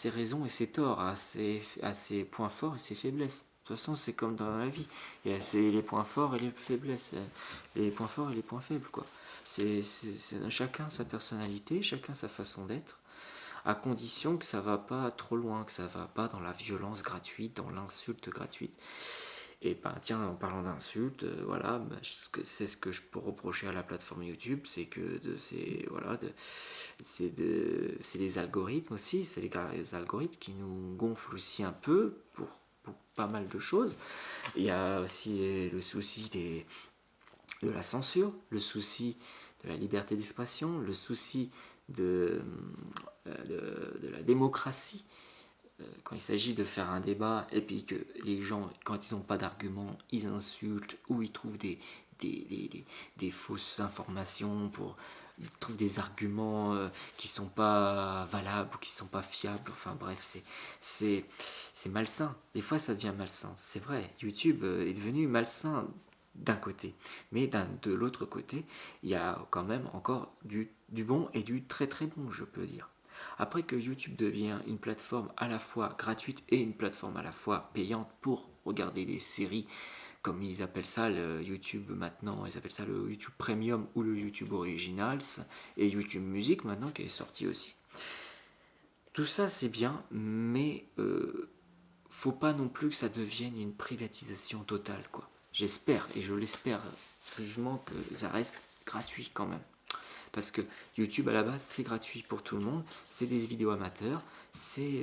raisons et ses torts, a ses points forts et ses faiblesses. De toute façon, c'est comme dans la vie. Il y a les points forts et les faiblesses. Les points forts et les points faibles, quoi. C'est chacun sa personnalité, chacun sa façon d'être, à condition que ça va pas trop loin, que ça va pas dans la violence gratuite, dans l'insulte gratuite. Et ben tiens, en parlant d'insultes, voilà, ben, c'est ce que je peux reprocher à la plateforme YouTube, c'est que c'est les algorithmes aussi, c'est les algorithmes qui nous gonflent aussi un peu pour pas mal de choses. Il y a aussi le souci de la censure, le souci de la liberté d'expression, le souci de la démocratie. Quand il s'agit de faire un débat et puis que les gens, quand ils n'ont pas d'arguments, ils insultent ou ils trouvent des fausses informations ils trouvent des arguments qui sont pas valables ou qui sont pas fiables. Enfin bref, c'est malsain. Des fois, ça devient malsain. C'est vrai, YouTube est devenu malsain d'un côté. Mais de l'autre côté, il y a quand même encore du bon et du très très bon, je peux dire. Après que YouTube devient une plateforme à la fois gratuite et une plateforme à la fois payante pour regarder des séries, comme ils appellent ça le YouTube maintenant, ils appellent ça le YouTube Premium ou le YouTube Originals, et YouTube Music maintenant qui est sorti aussi. Tout ça c'est bien, mais faut pas non plus que ça devienne une privatisation totale, quoi. J'espère, et je l'espère vivement, que ça reste gratuit quand même. Parce que YouTube à la base c'est gratuit pour tout le monde, c'est des vidéos amateurs, c'est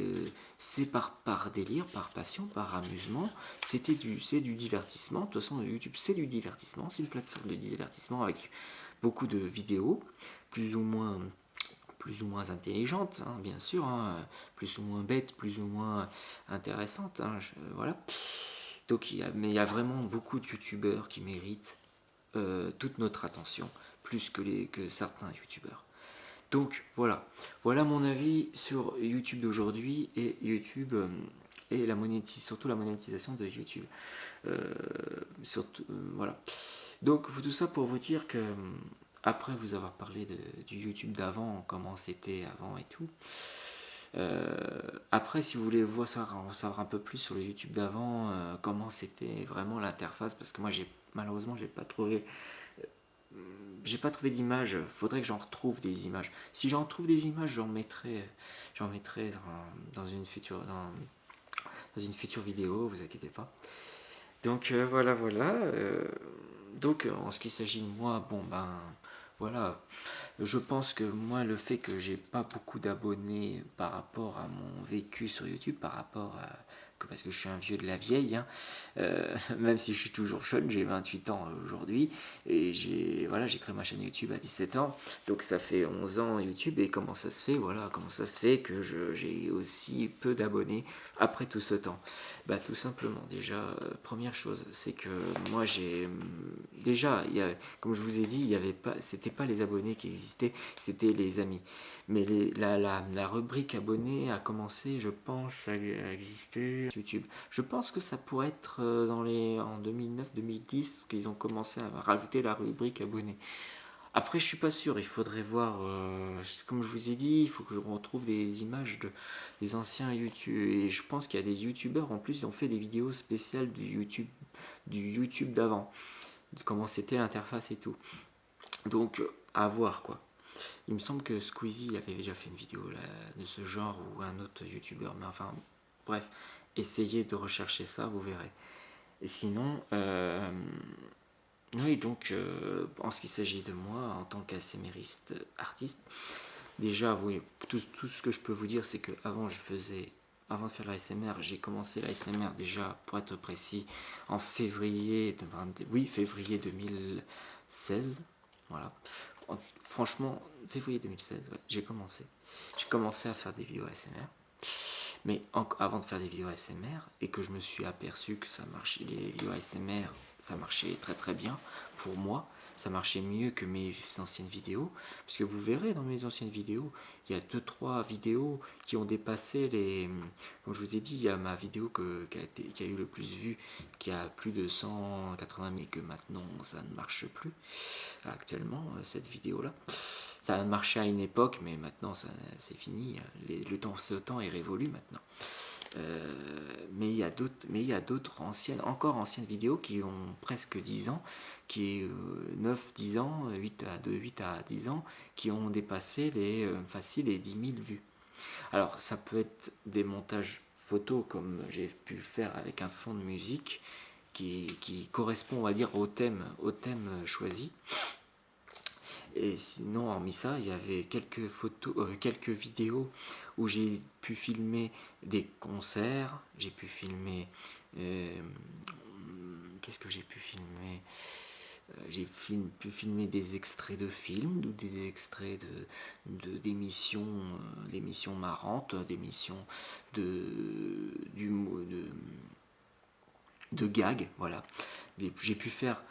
par délire, par passion, par amusement, c'est du divertissement. De toute façon YouTube c'est du divertissement, c'est une plateforme de divertissement avec beaucoup de vidéos, plus ou moins intelligentes, hein, bien sûr, hein, plus ou moins bêtes, plus ou moins intéressantes, hein, voilà. Donc mais il y a vraiment beaucoup de youtubeurs qui méritent toute notre attention, plus que certains youtubeurs. Donc voilà, voilà mon avis sur YouTube d'aujourd'hui et YouTube et surtout la monétisation de YouTube. Voilà. Donc tout ça pour vous dire que après vous avoir parlé du YouTube d'avant, comment c'était avant et tout. Après, si vous voulez savoir un peu plus sur le YouTube d'avant, comment c'était vraiment l'interface, parce que moi malheureusement j'ai pas trouvé d'image. Faudrait que j'en retrouve des images. Si j'en trouve des images, j'en mettrai dans une future vidéo, vous inquiétez pas. Donc voilà. Donc en ce qui s'agit de moi, bon ben voilà, je pense que moi le fait que j'ai pas beaucoup d'abonnés par rapport à mon vécu sur YouTube, par rapport à parce que je suis un vieux de la vieille, hein, même si je suis toujours jeune, j'ai 28 ans aujourd'hui, et j'ai créé ma chaîne YouTube à 17 ans, donc ça fait 11 ans YouTube, et comment ça se fait, voilà, comment ça se fait que j'ai aussi peu d'abonnés après tout ce temps? Bah tout simplement, déjà, première chose, c'est que moi j'ai, déjà, comme je vous ai dit, il y avait pas, c'était pas les abonnés qui existaient, c'était les amis. Mais la rubrique abonnés a commencé, je pense, à exister sur YouTube. Je pense que ça pourrait être en 2009-2010 qu'ils ont commencé à rajouter la rubrique abonnés. Après, je suis pas sûr, il faudrait voir, comme je vous ai dit, il faut que je retrouve des images des anciens YouTube. Et je pense qu'il y a des YouTubeurs en plus, ils ont fait des vidéos spéciales du YouTube d'avant, de comment c'était l'interface et tout. Donc, à voir quoi. Il me semble que Squeezie avait déjà fait une vidéo là, de ce genre ou un autre youtubeur, mais enfin, bref, essayez de rechercher ça, vous verrez. Et sinon, oui, donc, en ce qui s'agit de moi, en tant qu'ASMRiste artiste, déjà, oui, tout ce que je peux vous dire, c'est que avant de faire l'ASMR, j'ai commencé l'ASMR déjà, pour être précis, en février 2016, voilà. Franchement, février 2016, ouais, j'ai commencé. J'ai commencé à faire des vidéos ASMR. Mais avant de faire des vidéos ASMR, et que je me suis aperçu que ça marchait, les vidéos ASMR, ça marchait très très bien pour moi, ça marchait mieux que mes anciennes vidéos, parce que vous verrez dans mes anciennes vidéos, il y a 2-3 vidéos qui ont dépassé les... Comme je vous ai dit, il y a ma vidéo qui a eu le plus vu, qui a plus de 180 000, mais que maintenant ça ne marche plus, actuellement, cette vidéo-là. Ça a marché à une époque, mais maintenant c'est fini. Ce temps est révolu maintenant. Mais il y a d'autres encore anciennes vidéos qui ont presque 10 ans, qui 9, 10 ans, de 8 à 10 ans, qui ont dépassé facile les 10 000 vues. Alors ça peut être des montages photos comme j'ai pu le faire avec un fond de musique qui correspond, on va dire, au thème choisi. Et sinon, hormis ça, il y avait quelques vidéos où j'ai pu filmer des concerts, j'ai pu filmer... euh, Qu'est-ce que j'ai pu filmer? Pu filmer des extraits de films, ou des extraits d'émissions marrantes, d'émissions de, de gags, voilà. J'ai pu faire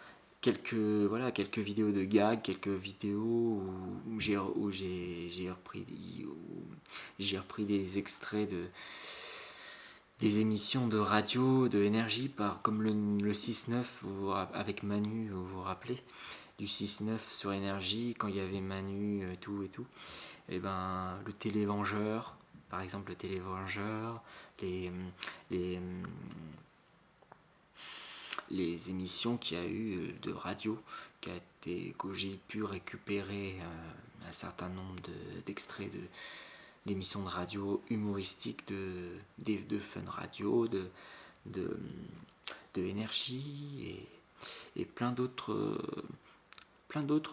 quelques vidéos de gags, quelques vidéos où j'ai repris des extraits des émissions de radio, de énergie, comme le 6-9 avec Manu, vous vous rappelez du 6-9 sur énergie, quand il y avait Manu, tout et tout. Et ben, le Télévengeur, par exemple, le Télévengeur, les, les émissions qu'il y a eu de radio que j'ai pu récupérer un certain nombre d'extraits d'émissions de radio humoristiques de Fun Radio, de, de Énergie et plein d'autres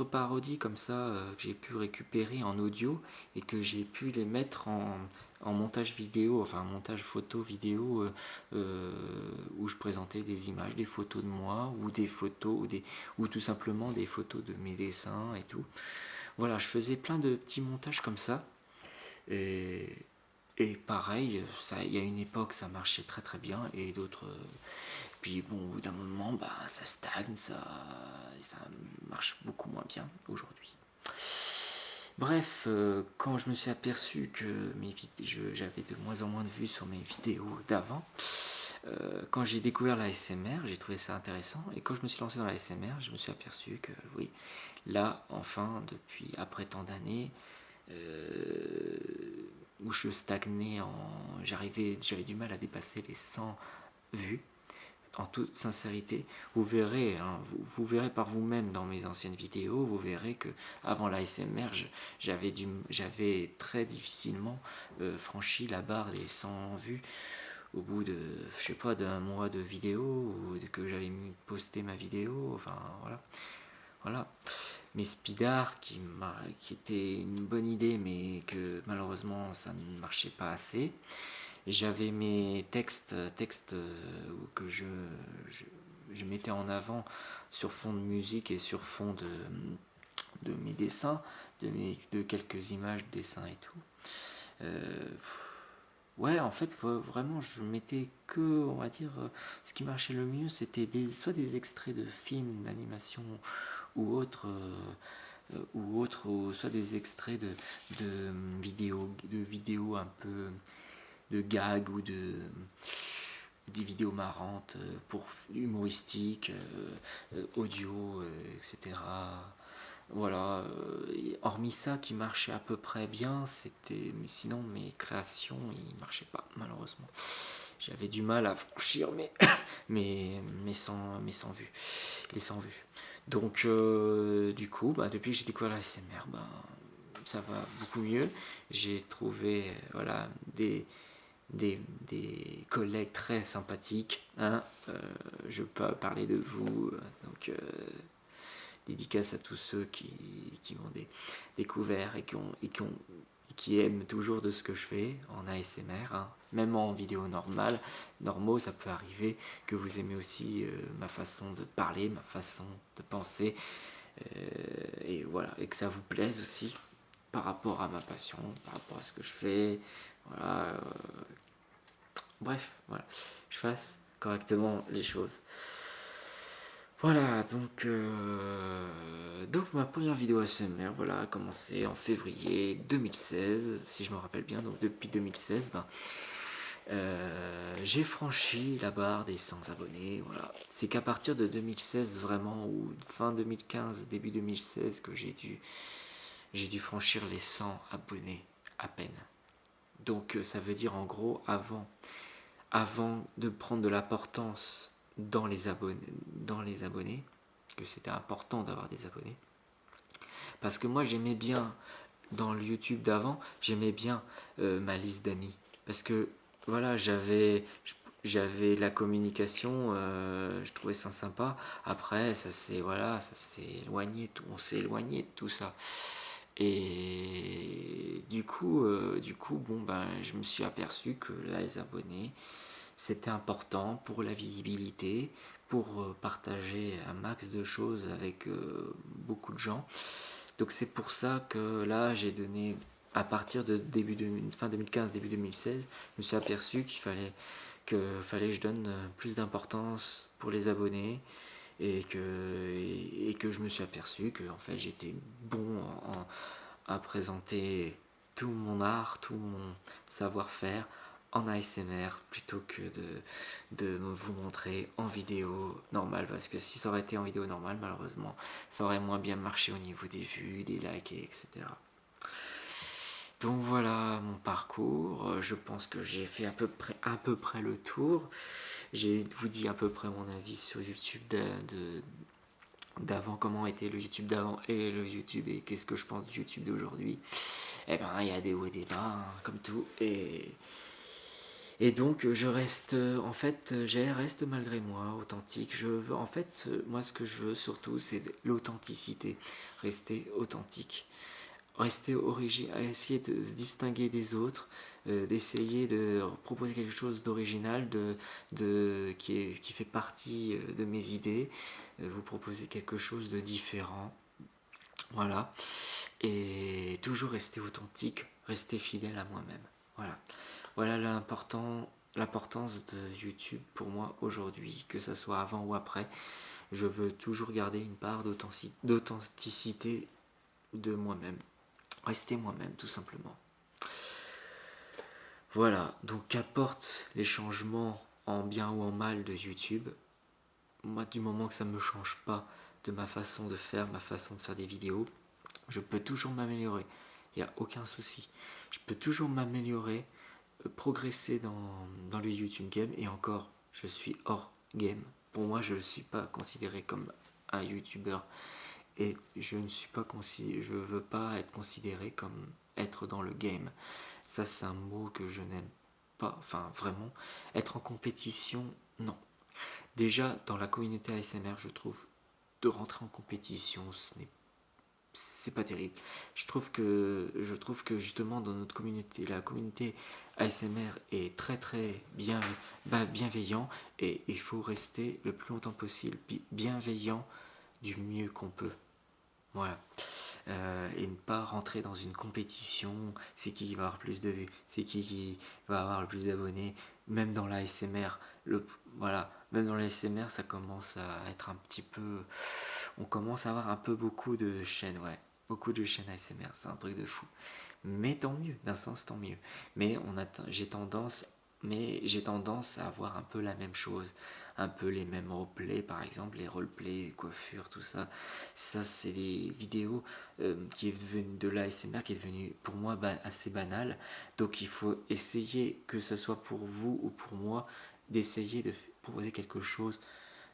parodies comme ça que j'ai pu récupérer en audio et que j'ai pu les mettre en montage vidéo, enfin montage photo vidéo où je présentais des images, des photos de moi ou des photos ou tout simplement des photos de mes dessins et tout. Voilà, je faisais plein de petits montages comme ça et, et pareil, il y a une époque ça marchait très très bien et d'autres puis bon, au bout d'un moment, bah, ça stagne, ça marche beaucoup moins bien aujourd'hui. Bref, quand je me suis aperçu que j'avais de moins en moins de vues sur mes vidéos d'avant, quand j'ai découvert la SMR, j'ai trouvé ça intéressant. Et quand je me suis lancé dans la SMR, je me suis aperçu que oui, là, enfin, après tant d'années, où je stagnais, j'avais du mal à dépasser les 100 vues en toute sincérité, vous verrez, hein, vous verrez par vous-même dans mes anciennes vidéos, vous verrez que avant l'ASMR, j'avais très difficilement franchi la barre des 100 vues au bout de, je sais pas, d'un mois de vidéo ou que j'avais posté ma vidéo, enfin voilà. Voilà. Mais Speedart, qui était une bonne idée, mais que malheureusement ça ne marchait pas assez, j'avais mes textes que je mettais en avant sur fond de musique et sur fond de mes dessins, de quelques images, dessins et tout. Euh, ouais, en fait, vraiment, je mettais que, on va dire, ce qui marchait le mieux, c'était soit des extraits de films, d'animation ou soit des extraits de vidéos un peu de gags ou des vidéos marrantes pour humoristiques, audio, etc. Voilà, hormis ça qui marchait à peu près bien, mais sinon mes créations ils marchaient pas malheureusement. J'avais du mal à franchir mais sans vue, les sans vue. Donc du coup, depuis que j'ai découvert la SMR, ça va beaucoup mieux. J'ai trouvé voilà des collègues très sympathiques. Hein. Je peux parler de vous. Donc, dédicace à tous ceux qui m'ont découvert et qui aiment toujours de ce que je fais en ASMR. Hein. Même en vidéo normaux, ça peut arriver que vous aimez aussi ma façon de parler, ma façon de penser. Et voilà, et que ça vous plaise aussi par rapport à ma passion, par rapport à ce que je fais. Voilà, bref, voilà, je fasse correctement les choses. Voilà, donc ma première vidéo ASMR voilà, a commencé en février 2016, si je me rappelle bien. Donc depuis 2016, j'ai franchi la barre des 100 abonnés. Voilà. C'est qu'à partir de 2016 vraiment, ou fin 2015, début 2016, que j'ai dû franchir les 100 abonnés à peine. Donc ça veut dire en gros avant de prendre de l'importance dans les abonnés, que c'était important d'avoir des abonnés. Parce que moi j'aimais bien, dans le YouTube d'avant, j'aimais bien ma liste d'amis. Parce que voilà, j'avais la communication, je trouvais ça sympa. Après, ça s'est éloigné, on s'est éloigné de tout ça. Et du coup, je me suis aperçu que là, les abonnés, c'était important pour la visibilité, pour partager un max de choses avec beaucoup de gens. Donc c'est pour ça que là j'ai donné, à partir de fin 2015, début 2016, je me suis aperçu qu'il fallait que je donne plus d'importance pour les abonnés et que je me suis aperçu que en fait j'étais bon à présenter tout mon art, tout mon savoir-faire en ASMR plutôt que de vous montrer en vidéo normale, parce que si ça aurait été en vidéo normale, malheureusement ça aurait moins bien marché au niveau des vues, des likes, etc. Donc voilà mon parcours. Je pense que j'ai fait à peu près le tour. J'ai vous dit à peu près mon avis sur YouTube d'avant, comment était le YouTube d'avant et le YouTube, et qu'est-ce que je pense du YouTube d'aujourd'hui. Eh ben, il y a des hauts et des bas, hein, comme tout. Et donc, je reste malgré moi authentique. En fait, moi, ce que je veux surtout, c'est l'authenticité. Rester authentique. Rester original, essayer de se distinguer des autres, d'essayer de proposer quelque chose d'original, qui fait partie de mes idées, vous proposer quelque chose de différent. Voilà. Et toujours rester authentique, rester fidèle à moi-même. Voilà. Voilà l'importance de YouTube pour moi aujourd'hui, que ce soit avant ou après. Je veux toujours garder une part d'authenticité de moi-même. Rester moi-même, tout simplement. Voilà, donc qu'apportent les changements en bien ou en mal de YouTube. Moi, du moment que ça ne me change pas de ma façon de faire, des vidéos, je peux toujours m'améliorer. Il n'y a aucun souci. Je peux toujours m'améliorer, progresser dans le YouTube game. Et encore, je suis hors game. Pour moi, je ne suis pas considéré comme un YouTuber. Et je veux pas être considéré comme être dans le game. Ça, c'est un mot que je n'aime pas. Enfin, vraiment. Être en compétition, non. Déjà, dans la communauté ASMR, je trouve de rentrer en compétition, c'est pas terrible. Je trouve que justement dans notre communauté, la communauté ASMR est très bienveillant, et il faut rester le plus longtemps possible bienveillant du mieux qu'on peut. Voilà. Et ne pas rentrer dans une compétition, c'est qui va avoir plus de vues, c'est qui va avoir le plus d'abonnés. Même dans l'ASMR, voilà, même dans l'ASMR, ça commence à être un petit peu, on commence à avoir un peu beaucoup de chaînes, ouais, beaucoup de chaînes ASMR, c'est un truc de fou. Mais tant mieux, d'un sens tant mieux. Mais j'ai tendance à avoir un peu la même chose, un peu les mêmes roleplays, par exemple, les roleplays, coiffure, tout ça. Ça, c'est des vidéos qui est devenue de l'ASMR, qui est devenue pour moi assez banale. Donc il faut essayer, que ce soit pour vous ou pour moi, d'essayer de proposer quelque chose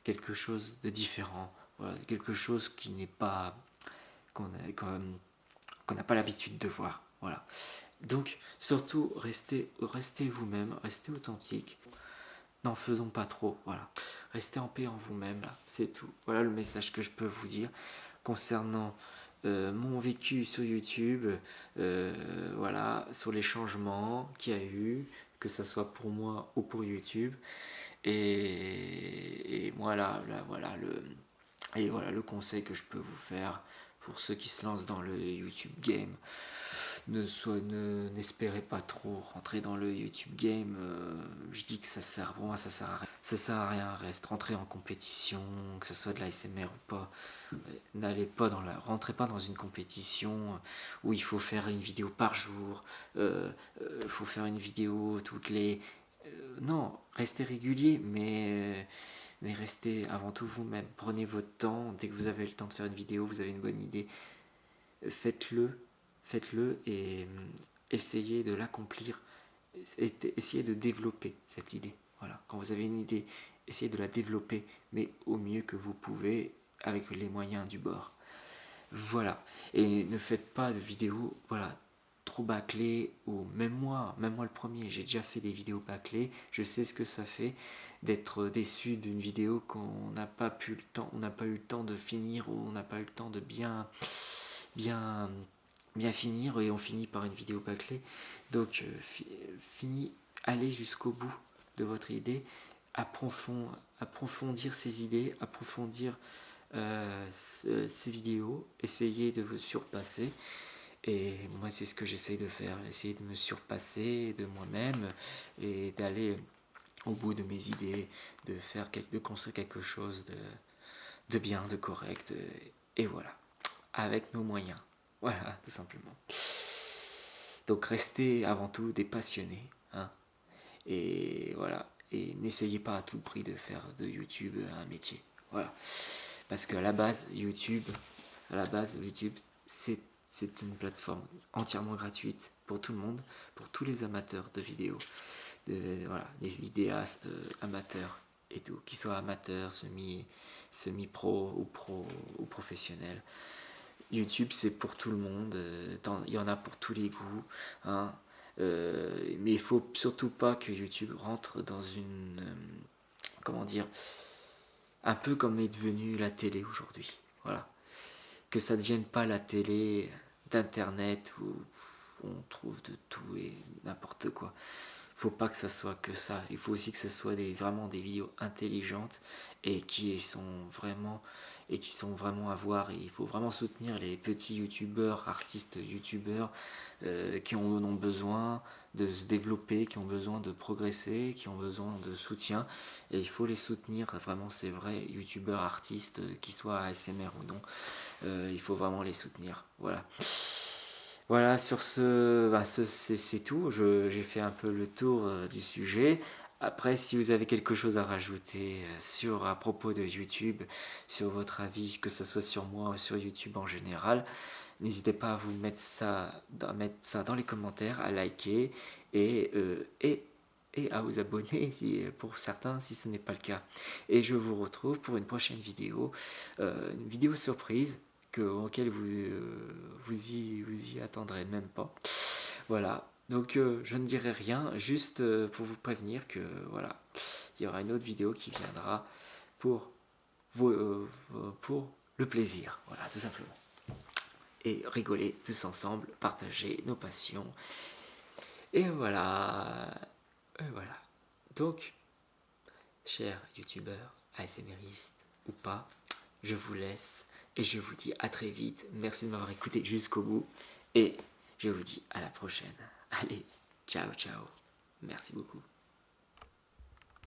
de différent. Voilà, quelque chose qui n'est pas qu'on n'a pas l'habitude de voir. Voilà. Donc, surtout, restez vous-même, restez authentique. N'en faisons pas trop, voilà. Restez en paix en vous-même, là, c'est tout. Voilà le message que je peux vous dire concernant mon vécu sur YouTube, voilà, sur les changements qu'il y a eu, que ce soit pour moi ou pour YouTube. Et voilà, voilà le conseil que je peux vous faire pour ceux qui se lancent dans le YouTube game. N'espérez pas trop rentrer dans le YouTube game. Je dis que pour moi ça sert à rien. Ça sert à rien, reste rentrer en compétition, que ce soit de la SMR ou pas. Rentrez pas dans une compétition où il faut faire une vidéo par jour, faut faire une vidéo toutes les. Non, restez régulier, mais restez avant tout vous-même. Prenez votre temps. Dès que vous avez le temps de faire une vidéo, vous avez une bonne idée, faites-le et essayez de l'accomplir, essayez de développer cette idée. Voilà, quand vous avez une idée, essayez de la développer, mais au mieux que vous pouvez avec les moyens du bord. Voilà, et ne faites pas de vidéos, voilà, trop bâclées, ou même moi le premier, j'ai déjà fait des vidéos bâclées, je sais ce que ça fait d'être déçu d'une vidéo qu'on n'a pas eu le temps de finir, ou on n'a pas eu le temps de bien finir, et on finit par une vidéo bâclée. Donc allez jusqu'au bout de votre idée, approfondir ses idées, approfondir ces vidéos, essayez de vous surpasser. Et moi c'est ce que j'essaye de faire, essayer de me surpasser de moi-même et d'aller au bout de mes idées, de construire quelque chose de bien, de correct, et voilà, avec nos moyens. Voilà, tout simplement. Donc restez avant tout des passionnés, hein, et voilà, et n'essayez pas à tout prix de faire de YouTube un métier. Voilà, parce qu'à la base YouTube, c'est une plateforme entièrement gratuite pour tout le monde, pour tous les amateurs de vidéos, voilà, les vidéastes amateurs et tout, qu'ils soient amateurs, semi-pro ou pro ou professionnels. YouTube c'est pour tout le monde, il y en a pour tous les goûts, hein, mais il faut surtout pas que YouTube rentre dans une, comment dire, un peu comme est devenue la télé aujourd'hui. Voilà, que ça ne devienne pas la télé d'internet où on trouve de tout et n'importe quoi. Faut pas que ça soit que ça. Il faut aussi que ce soit vraiment des vidéos intelligentes et qui sont vraiment à voir. Et il faut vraiment soutenir les petits youtubeurs, artistes youtubeurs qui en ont besoin de se développer, qui ont besoin de progresser, qui ont besoin de soutien. Et il faut les soutenir, vraiment ces vrais youtubeurs, artistes, qui soient ASMR ou non. Il faut vraiment les soutenir. Voilà. Voilà, sur c'est tout. J'ai fait un peu le tour du sujet. Après, si vous avez quelque chose à rajouter à propos de YouTube, sur votre avis, que ce soit sur moi ou sur YouTube en général, n'hésitez pas à vous mettre ça dans les commentaires, à liker et à vous abonner pour certains si ce n'est pas le cas. Et je vous retrouve pour une prochaine vidéo, une vidéo surprise auquel vous y attendrez même pas. Voilà, donc je ne dirai rien, juste pour vous prévenir que voilà, il y aura une autre vidéo qui viendra pour le plaisir, voilà, tout simplement. et rigoler tous ensemble, partager nos passions. Et voilà. Et voilà. Donc, chers youtubeurs, ASMRistes ou pas, je vous laisse et je vous dis à très vite. Merci de m'avoir écouté jusqu'au bout et je vous dis à la prochaine. Allez, ciao ciao. Merci beaucoup.